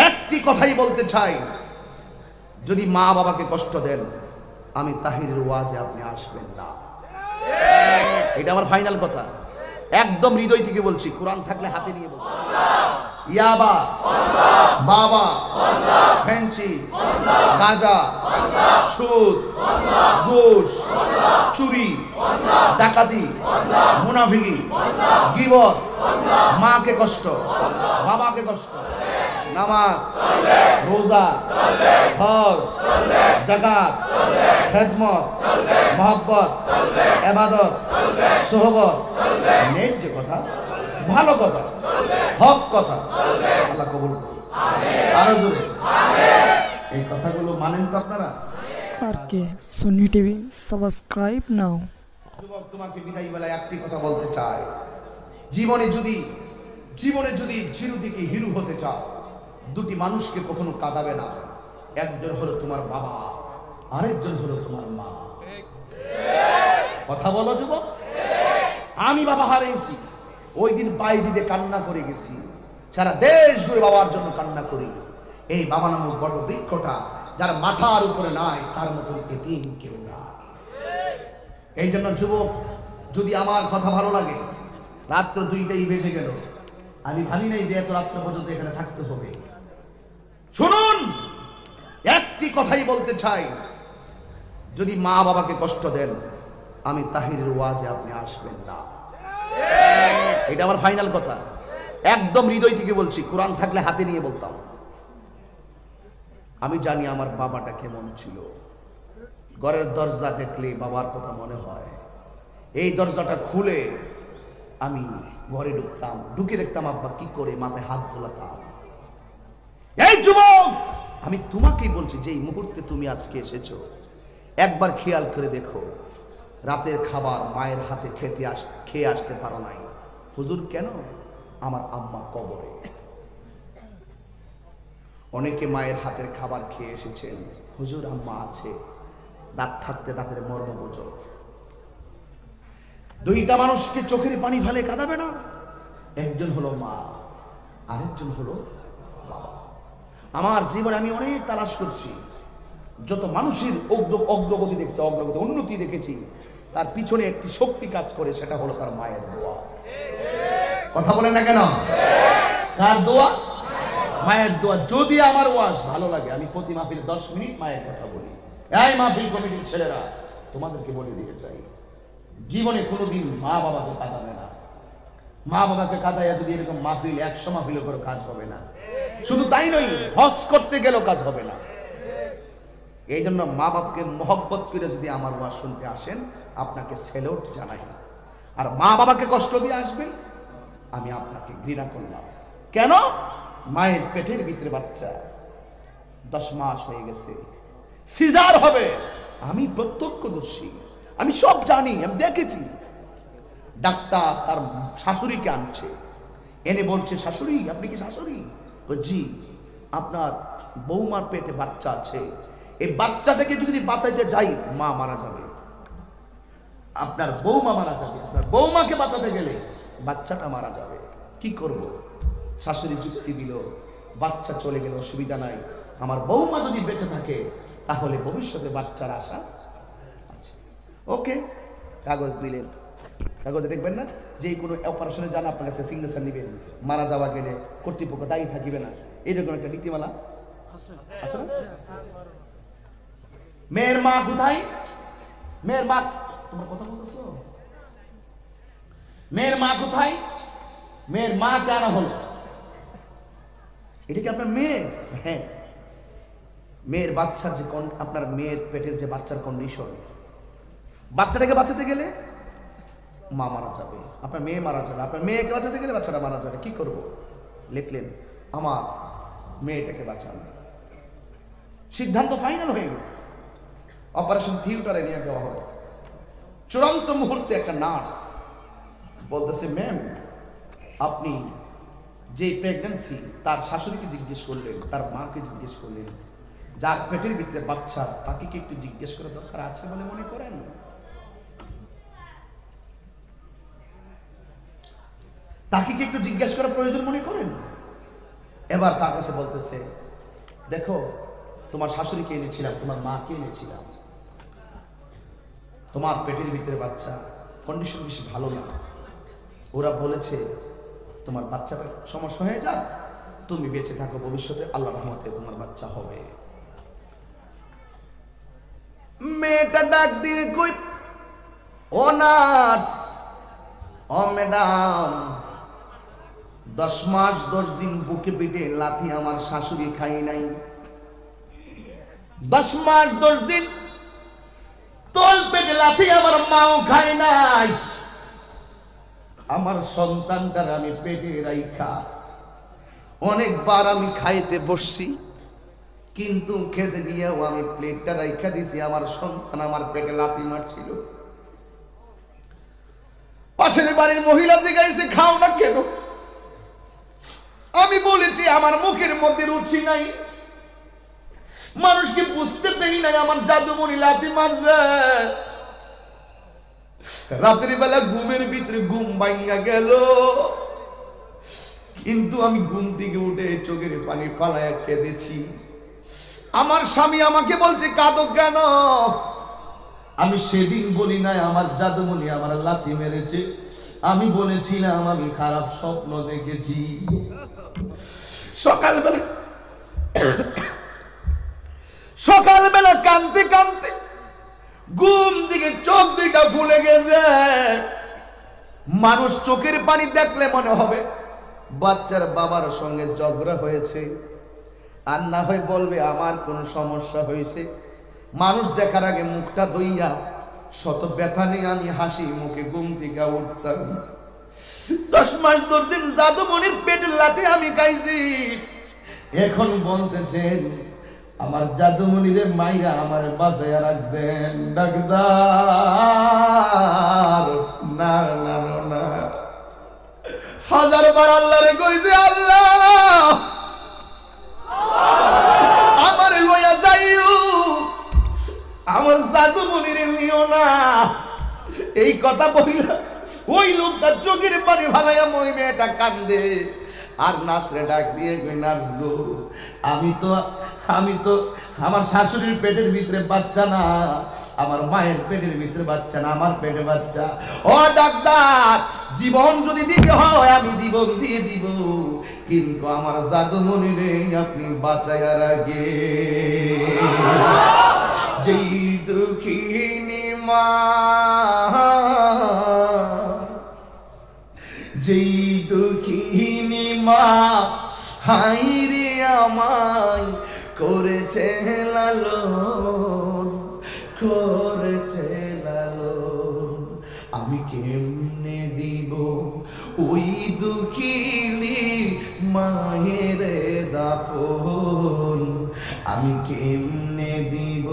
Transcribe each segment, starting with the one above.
একটি কথাই বলতে চাই, যদি মা বাবাকে কষ্ট দেন, আমি তাহিরের ওয়াজে আপনি আসবেন না। এটা আমার ফাইনাল কথা, একদম হৃদয় থেকে বলছি, কোরআন থাকলে হাতে নিয়ে বলছি। ইয়াবা, বাবা, ফ্যান্সি, গাঁজা, সুদ, ঘুষ, চুরি, ডাকাতি, মুনাফিকি, গীবত, মাকে কষ্ট, বাবাকে কষ্ট, নামাজ, রোজা, হজ, যাকাত, খেদমত, মহব্বত, ইবাদত, সোহবত, নেক যে কথা, ভালো কথা, হক কথা, আল্লাহ কবুল করুন। আরো জোরে এই কথাগুলো মানেন তো আপনারা? আর কে সুন্নি টিভি সাবস্ক্রাইব নাও। যুবক, তোমাকে বিদায় বেলায় একটি কথা বলতে চাই, জীবনে যদি জিরো থেকে হিরো হতে চাও, দুটি মানুষকে কখনো কাঁদাবে না। একজন হলো তোমার বাবা, আরেকজন হলো তোমার মা। কথা বলো যুবক। আমি বাবা হারিয়েছি, ওই দিন বাইজিতে কান্না করে গেছি, সারা দেশ ঘুরে বাবার জন্য কান্না করি। এই বাবা নামক বড় বৃক্ষটা যার মাথার উপরে নাই, তার মতন এতিম কেউ না। এই জন্য যুবক, যদি আমার কথা ভালো লাগে, রাত্র 2টাই বেজে গেল, আমি ভাবি নাই যে এত রাত্র পর্যন্ত এখানে থাকতে হবে। শুনুন, একটি কথাই বলতে চাই, যদি মা বাবাকে কষ্ট দেন, আমি তাহিরের ওয়াজে আপনি আসবেন না। এটা আমার ফাইনাল কথা, একদম হৃদয় থেকে বলছি, কোরআন থাকলে হাতে নিয়ে বলতাম। আমি জানি আমার বাবাটা কেমন ছিল। ঘরের দরজা দেখলে বাবার কথা মনে হয়। এই দরজাটা খুলে আমি ঘরে ঢুকতাম, ঢুকে দেখতাম আব্বা কি করে, মাথায় হাত বোলাতাম। এই যুবক, আমি তোমাকেই বলছি, যে এই মুহূর্তে তুমি আজকে এসেছো, একবার খেয়াল করে দেখো, রাতের খাবার মায়ের হাতে খেয়ে আসতে পারো নাই। হুজুর কেন? আমার আম্মা কবরে। অনেকে মায়ের হাতের খাবার খেয়ে এসেছেন, হুজুর আম্মা আছে, দাঁত থাকতে দাঁতের মর্ম বোঝো। দুইটা মানুষকে চোখের পানি ফেলে কাঁদাবে না। একজন হলো মা, আরেকজন হলো বাবা। আমার জীবনে আমি অনেক তালাশ করছি, যত মানুষের অগ্রগতি দেখছি, উন্নতি দেখেছি, তার পিছনে একটি শক্তি কাজ করে, সেটা হলো তার মায়ের দোয়া। কথা বলেন না কেন? কার দোয়া? মায়ের দোয়া। যদি আমার ওয়াজ ভালো লাগে, আমি প্রতি মাহফিলে 10 মিনিট মায়ের কথা বলি। এই মাহফিল কমিটির ছেলেরা, তোমাদেরকে বলে দিতে চাই, জীবনে কোনোদিন মা বাবাকে কাঁদাবে না। মা বাবাকে কাঁদাইয়া যদি এরকম মাহফিল 100 মাহফিল করে কাজ হবে না। শুধু তাই নয়, হজ করতে গেলেও কাজ হবে না। এই জন্য মা বাপকে মহব্বত করে যদি আমার ওয়াজ শুনতে আসেন, আপনাকে স্যালুট জানাই। আর মা বাবাকে কষ্ট দিয়ে আসবেন, আমি আপনাকে ঘৃণা করলাম। কেন? মায়ের পেটের ভিতরে বাচ্চা 10 মাস হয়ে গেছে, সিজার হবে। আমি প্রত্যক্ষদর্শী, আমি সব জানি, আমি দেখেছি। ডাক্তার তার শাশুড়িকে আনছে, এনে বলছে, শাশুড়ি আপনি কি শাশুড়ি? জি, আপনার বৌমার পেটে বাচ্চা আছে, এই বাচ্চাটাকে যদি বাঁচাইতে যাই, মা মারা যাবে, আপনার বৌমা মারা যাবে, আপনার বৌমাকে বাঁচাতে গেলে বাচ্চাটা মারা যাবে, কি করব? শাশুড়ি যুক্তি দিল, বাচ্চা চলে গেল অসুবিধা নাই, আমার বৌমা যদি বেঁচে থাকে তাহলে ভবিষ্যতে বাচ্চার আশা আছে। ওকে, কাগজ দিলেন। কাগজে দেখবেন না যে কোনো অপারেশনে যান, আপনার কাছে সিগনেচার নিবেন, মারা যাওয়া গেলে কর্তৃপক্ষ দায়ী থাকিবে না, এইরকম একটা নীতিমালা আছে না? মেয়ের মা কোথায়? মেয়ের মা, তোমার কথা বলতেছো? মেয়ের মা কোথায়? মেয়ের মা কেন হলো? এটা কি আপনার মেয়ে? হ্যাঁ, মেয়ের বাচ্চার যে আপনার মেয়ের পেটের যে বাচ্চার কন্ডিশন, বাচ্চাটাকে বাঁচাতে গেলে মা মারা যাবে, আপনার মেয়ে মারা যাবে, আপনার মেয়েকে বাঁচাতে গেলে বাচ্চাটা মারা যাবে, কি করব? লিখলেন, আমার মেয়েটাকে বাঁচান। সিদ্ধান্ত ফাইনাল হয়ে গেছে, অপারেশন থিয়েটারে নিয়ে যাওয়া হলো। চূড়ান্ত মুহূর্তে একটা নার্স বলতেছে, ম্যাম আপনি যে প্রেগন্যান্সি, তার শাশুড়িকে জিজ্ঞেস করলেন, তার মাকে জিজ্ঞেস করলেন, যার পেটের ভিতরে বাচ্চা, তাকে কি একটু জিজ্ঞেস করা দরকার আছে বলে মনে করেন? তাকে কি একটু জিজ্ঞেস করা প্রয়োজন মনে করেন? এবার তার কাছে বলতেছে, দেখো তোমার শাশুড়িকে এনেছিলাম, তোমার মাকে এনেছিলাম, তোমার পেটের ভিতরে বাচ্চা, কন্ডিশন বেশি ভালো না, ওরা বলেছে তোমার বাচ্চাটা সমস্যা হয়ে যাক, তুমি বেঁচে থাকো, ভবিষ্যতে আল্লাহর রহমতে তোমার বাচ্চা হবে। মেয়েটা ডাক দিয়ে কই, ও নার্স, ও ম্যাডাম, 10 মাস 10 দিন বুকে পিঠে লাথি আমার শাশুড়ি খাই নাই, 10 মাস 10 দিন তোল পেটে লাথি আমার মাও খাই নাই, আমার সন্তানটার আমি পেটে রাইখা অনেকবার আমি খাইতে বসছি, কিন্তু খেতে গিয়েও আমি প্লেটটা রাইখা দিছি, আমার সন্তান আমার পেটে লাথি মারছিল। পাশের বাড়ির মহিলা জিজ্ঞাসা, খাও না কেন? আমি বলেছি আমার মুখের মধ্যে রুচি নাই, মানুষকে বুঝতে দেই নাই আমার জাদুমণি লাথি মারছে। রাত্রি বেলা ঘুমের ভিতরে ঘুম ভাঙা গেল, কিন্তু আমি ঘুম থেকে উঠে চোখের পানি ফালায়া কেঁদেছি। আমার স্বামী আমাকে বলছে, কাঁদো কেন? আমি সেদিন বলি নাই আমার জাদুমণি আমার লাথি মেরেছে, আমি বলেছিলাম আমি খারাপ স্বপ্ন দেখেছি। সকালবেলা কাঁদতে কাঁদতে ঘুম থেকে চোখ দুইটা ফুলে গেছে। মানুষ চোখের পানি দেখলে মনে হবে বাচ্চার বাবার সঙ্গে ঝগড়া হয়েছে, আর না হয় বলবে আমার কোন সমস্যা হয়েছে। মানুষ দেখার আগে মুখটা দইয়া শত ব্যথা নিয়ে আমি হাসি মুখে ঘুম থেকে উঠতাম। 10 মাস 10 দিন জাদুমণির পেটের লাথি আমি খাইছি। এখন বলতেছেন আমার জাদুমণিরে মাইরা আমার বাঁচাইয়া রাখবেন। ডাক্তার না না না, 1000 বার আল্লাহরে কইছে, আল্লাহ আমারে লইয়া যাইও, আমার জাদুমণিরে নিও না। এই কথা বলিলা ওই লোকটা চোখের পানি ভালাইয়া ওই মেয়েটা কান্দে। আর নার্সরে ডাক দিয়ে কই, নার্স গো, আমি তো আমার শাশুড়ির পেটের ভিতরে বাচ্চা না, আমার মায়ের পেটের ভিতরে বাচ্চা না, আমার পেটে বাচ্চা। ও ডাক্তার, জীবন যদি দিতে হয় আমি জীবন দিয়ে দিব, কিন্তু আমার জাদুমণিরে আপনি বাঁচাইয়া রাখে। যেই দুঃখিনী মা, যেই দুঃখিনী মা হাইরে আমায় করেছে লালন, করেছে লালন, আমি কেমনে দিব ওই দুঃখিনী মায়ের দাফন, আমি কেমনে দিব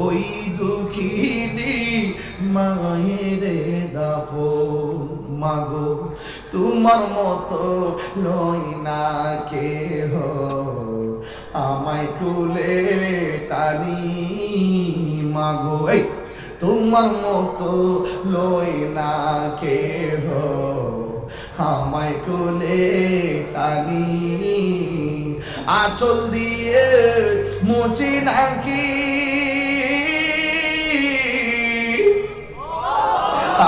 ওই দুঃখিনী মায়ের দাফন। মাগো তোমার মতো নয় না কেহ, আমায় কোলে টানি। মাগো এই তোমার মতো লয় না কেহ, আমায় কোলে টানি। আঁচল দিয়ে মুছি নাকি,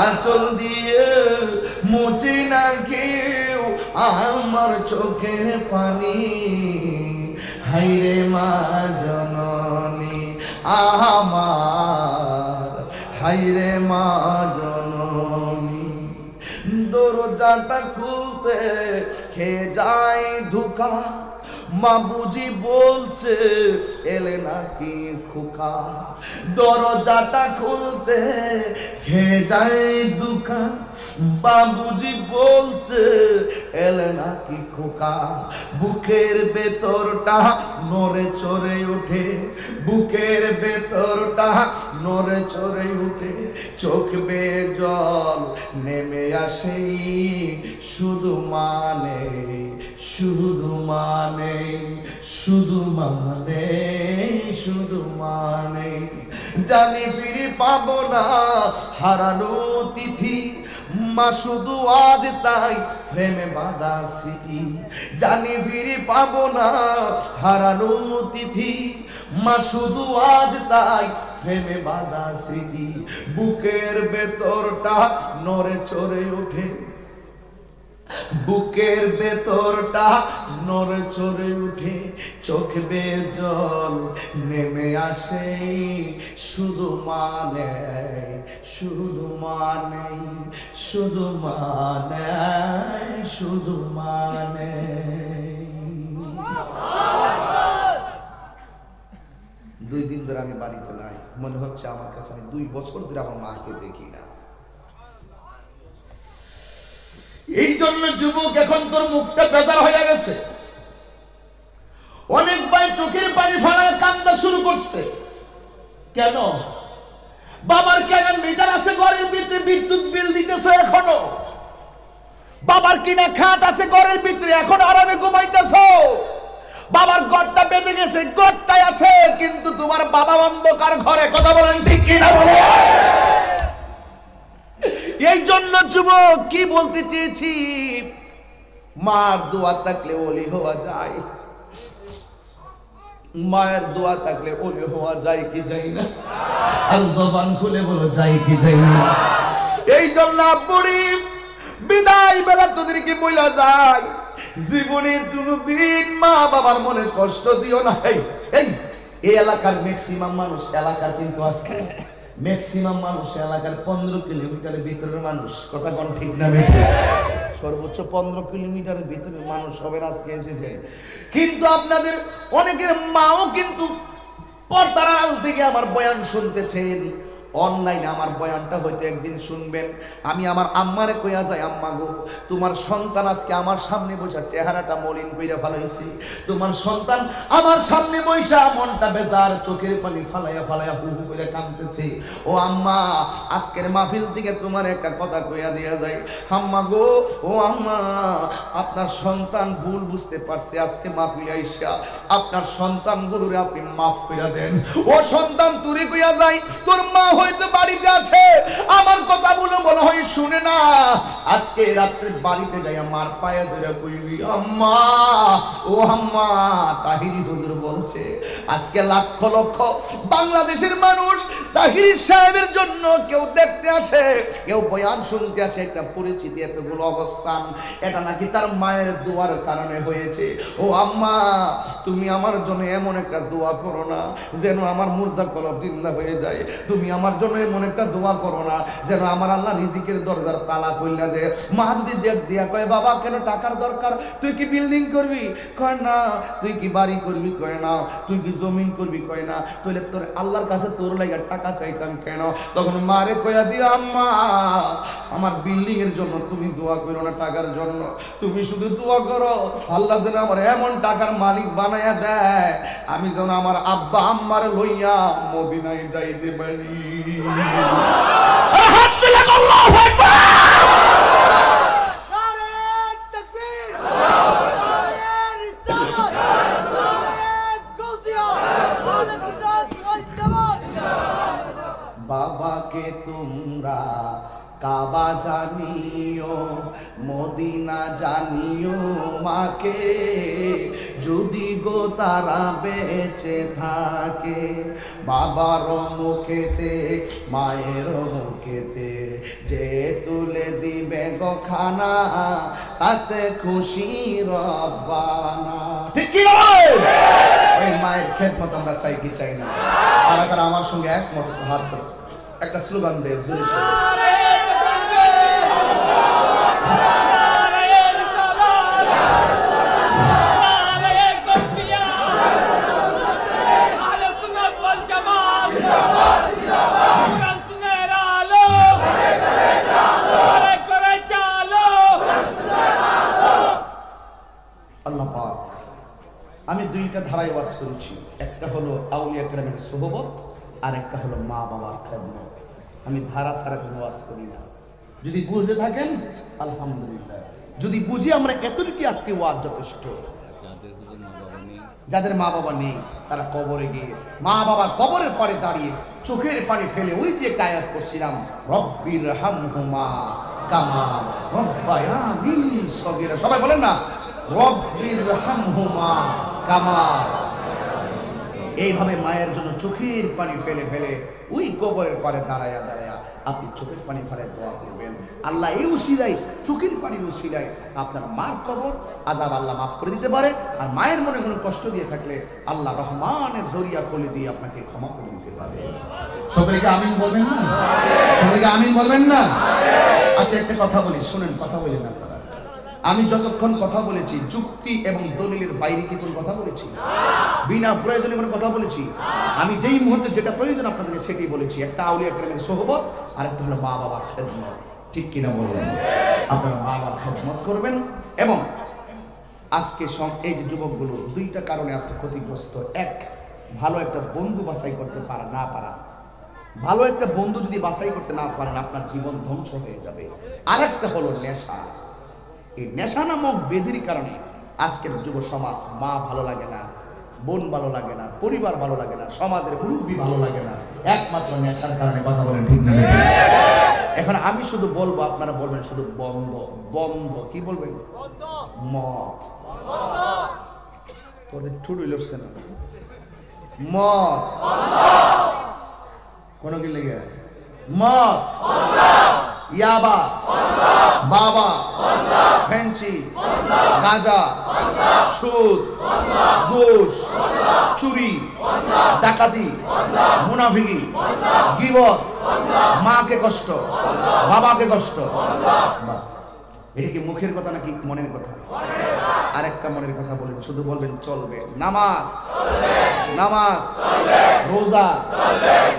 আঁচল দিয়ে মুছি না কেউ আমার চোখের পানি। হাইরে মা জননী আমার, হাইরে মা জননী। দরজাটা খুলতে খেয়ে যায় ধোঁকা, মা বুঝি বলছে এলে নাকি খোকা। দরজাটা খুলতে খেয়ে যায় ধোঁকা, বাবুজি বলছে এলে নাকি খোকা। বুকের ভেতরটা নড়ে চড়ে ওঠে, বুকের ভেতরটা নড়ে চড়ে ওঠে, চোখ বেয়ে জল নেমে আসে, শুধু মানে শুধু মানে শুধু মানে শুধু মানে। জানি ফিরে পাবো না হারানো তিথি, মা শুধু আজ তাই প্রেমে বাঁধা স্মৃতি, জানি ফিরে পাবো না হারানো তিথি। মা শুধু আজ তাই প্রেমে বাঁধা স্মৃতি, বুকের ভেতরটা নড়ে চড়ে ওঠে, বুকের ভেতরটা নড়ে চড়ে উঠে, চোখ বেয়ে জল নেমে আসে, শুধু মানে শুধু মানে শুধু মানে শুধু মানে। 2 দিন ধরে আমি বাড়িতে নাই, মনে হচ্ছে আমার কাছে আমি 2 বছর ধরে আমার মাকে দেখি না। এই জন্য যুবক এখন তোর মুখটা বেজার হয়ে গেছে। অনেক ভাই চোখের পানি ফেলায় কান্না শুরু করছে। কেন? বাবার কেন মিটার আছে ঘরের ভিতরে, বিদ্যুৎ বিল দিতেছো এখনো, বাবার কিনা খাট আছে ঘরের ভিতরে, এখন আরামে ঘুমাইতেছো, বাবার ঘরটা বেঁধে গেছে, ঘরটাই আছে, কিন্তু তোমার বাবা অন্ধকার ঘরে। কথা বলেন ঠিক কিনা বলে? এই জন্য যুবক কি বলতে চেয়েছি, মার দোয়া থাকলে ওলি হওয়া যায়, মায়ের দোয়া থাকলে ওলি হওয়া যায় কি যায় না? আর জবান খুলে বলো যায় কি যায় না? এই জন্য বুড়ি বিদায় বেলা তোদেরকে বইলা যায়, জীবনে কোনদিন মা বাবার মনে কষ্ট দিও না। এই এলাকার ম্যাক্সিমাম মানুষ, এলাকার কিন্তু আজকে ম্যাক্সিমাম মানুষ এলাকার 15 কিলোমিটারের ভিতরের মানুষ। কথা কোন ঠিক না বেঠিক? সর্বোচ্চ 15 কিলোমিটারের ভিতরে মানুষ হবে আজকে এসেছে। কিন্তু আপনাদের অনেকের মাও কিন্তু পর্দার আড়াল থেকে আমার বয়ান শুনতেছেন, অনলাইনে আমার বয়ানটা হয়তো একদিন শুনবেন। আমি আমার আম্মারে কইয়া যাই, আম্মা গো, তোমার সন্তান আজকে আমার সামনে বসে চেহারাটা মলিন কইরা ফেলাইছে, তোমার সন্তান আমার সামনে বসা মনটা বেজার, চোখের পানি ফালাইয়া ফালাইয়া হু হু করে কাঁদতেছে। ও আম্মা, আজকের মাহফিল থেকে তোমার একটা কথা কইয়া দেয়া যায়, আম্মা গো, ও আম্মা, আপনার সন্তান ভুল বুঝতে পারছে, আজকে মাহফিলে আইসা আপনার সন্তানগুলোরে আপনি মাফ কইরা দেন। ও সন্তান, তুই কইয়া যাই, তোর মা হয়তো বাড়িতে আছে, আমার কথা বলে মনে হয় শুনে না, আজকে রাত্রে বাড়িতে যাই আমার পায়ে ধরে কইবি, আম্মা, ও আম্মা, তাহিরি হুজুর বলছে আজকে লক্ষ লক্ষ বাংলাদেশের মানুষ তাহিরি সাহেবের জন্য কেউ দেখতে আসে, কেউ বয়ান শুনতে আসে, একটা পরিচিতি, এতগুলো অবস্থান, এটা নাকি তার মায়ের দোয়ার কারণে হয়েছে। ও আম্মা, তুমি আমার জন্য এমন একটা দোয়া করো না যেন আমার মুর্দা কলব জিন্দা হয়ে যায়, তুমি আমার জন্য এমন একটা দোয়া করো না যেন আমার আল্লাহ রিজিকের দরজার তালা খুললা দেয়। মা যদি দেখ দিয়া কয়, বাবা কেন টাকার দরকার, তুই কি বিল্ডিং করবি? কয় না। তুই কি বাড়ি করবি? কয় না। তুই কি জমিন করবি? কয় না। তাহলে তোর আল্লাহর কাছে তোর লাগা টাকা চাইতাম কেন? তখন মারে কয়া দিও, আম্মা, আমার বিল্ডিং এর জন্য তুমি দোয়া করো না, টাকার জন্য তুমি শুধু দোয়া করো আল্লাহ যেন আমার এমন টাকার মালিক বানায়া দেয়, আমি যেন আমার আব্বা আম্মার লইয়া মদিনায় যাইতে পারি। হাত দিলে আল্লাহু আকবার। বাবাকে তোমরা কাবা জানিও, মদিনা জানিও, মাকে যদি গো তারা বেঁচে থাকে, বাবার মুখেতে মায়ের মুখেতে যে তুলে দিবে গো খানা, তাতে খুশি রব্বানা। ঠিক কি নয়? ওই মায়ের খেদমত আমরা চাই কি চাই না? আর আমার সঙ্গে একমত হাত ধরো, একটা স্লোগান দে, জোরে সোরে। আল্লাহ পাক, আমি 2টা ধারায় ওয়াজ করেছি, একটা হলো আউলিয়া কেরামের সোহবত, আর একটা হলো মা বাবার খেদমত। আমি ধারা ছাড়া কোনো ওয়াজ করি না। যদি বুঝে থাকেন আলহামদুলিল্লাহ, যদি বুঝি আমরা এতটুকু আজকে ওয়াজ যথেষ্ট। যাদের মা বাবা নেই তারা কবরে গিয়ে মা বাবার কবরের পরে দাঁড়িয়ে চোখের পানি ফেলে ওই যে আয়াত করছিলাম, রব্বির হামহুমা কামা রাব্বায়ানি সগীরা। সবাই বলেন না, রব্বিরহামহুমা কামা। এইভাবে মায়ের জন্য চোখের পানি ফেলে ফেলে ওই কবরের পারে দাঁড়ায়া দাঁড়ায়া আপনি চোখের পানি ফেলে দোয়া করবেন, আল্লাহ এই উসিলায়, চোখের পানির উসিলায় আপনার মার কবর আযাব আল্লাহ মাফ করে দিতে পারে। আর মায়ের মনে কোনো কষ্ট দিয়ে থাকলে আল্লাহ রহমানের দরিয়া খুলে দিয়ে আপনাকে ক্ষমা করে দিতে পারে। সকলে আমিন বলবেন না? সকলে আমিন বলবেন না? আচ্ছা, একটা কথা বলি, শুনেন, কথা বলেন আপনারা। আমি যতক্ষণ কথা বলেছি যুক্তি এবং দলিলের বাইরে কি কোনো কথা বলেছি? বিনা প্রয়োজনে কোনো কথা বলেছি? আমি যেই মুহূর্তে যেটা প্রয়োজন আপনাদেরকে সেটাই বলেছি। একটা আউলিয়া কেরামের সোহবত, আর একটা হলো মা বাবার খেদমত। ঠিক কিনা বলবেন? আপনারা মা বাবার খেদমত করবেন। এবং আজকে এই যে যুবকগুলো দুইটা কারণে আজকে ক্ষতিগ্রস্ত। এক, ভালো একটা বন্ধু বাছাই করতে না পারা। ভালো একটা বন্ধু যদি বাছাই করতে না পারেন আপনার জীবন ধ্বংস হয়ে যাবে। আরেকটা হলো নেশা। এই নেশা নামক ব্যাধির কারণে আজকের যুব সমাজ, মা ভালো লাগে না, বোন ভালো লাগে না, পরিবার ভালো লাগে না, সমাজের মুরব্বি ভালো লাগে না, একমাত্র নেশার কারণে। কথা বলেন ঠিক না? এখন আমি শুধু বলবো, আপনারা বলবেন শুধু বন্ধ বন্ধ। কি বলবেন? মদ। তোদের ঠুড়ি লড়ছে না। মদ কোন কি লেগে? মদ, ইয়াবা, বাবা, ফেন্সি, গাঁজা, সুদ, ঘুষ, চুরি, ডাকাতি, মুনাফিকি, গীবত, মাকে কষ্ট, বাবাকে কষ্ট। বাস, এটা কি মুখের কথা নাকি মনের কথা? আরেকটা মনের কথা বলেন, শুধু বলবেন চলবে। নামাজ, নামাজ, রোজা,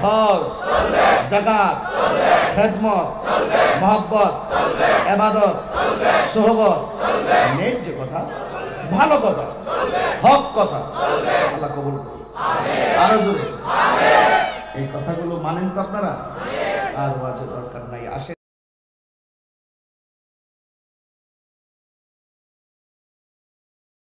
হজ, যাকাত, খেদমত, মহব্বত, ইবাদত, সোহবত, নেক যে কথা, ভালো কথা, হক কথা, আল্লাহ কবুল করুন। আরো জোরে এই কথাগুলো মানেন তো আপনারা? আর ওয়াজের দরকার নাই। আসে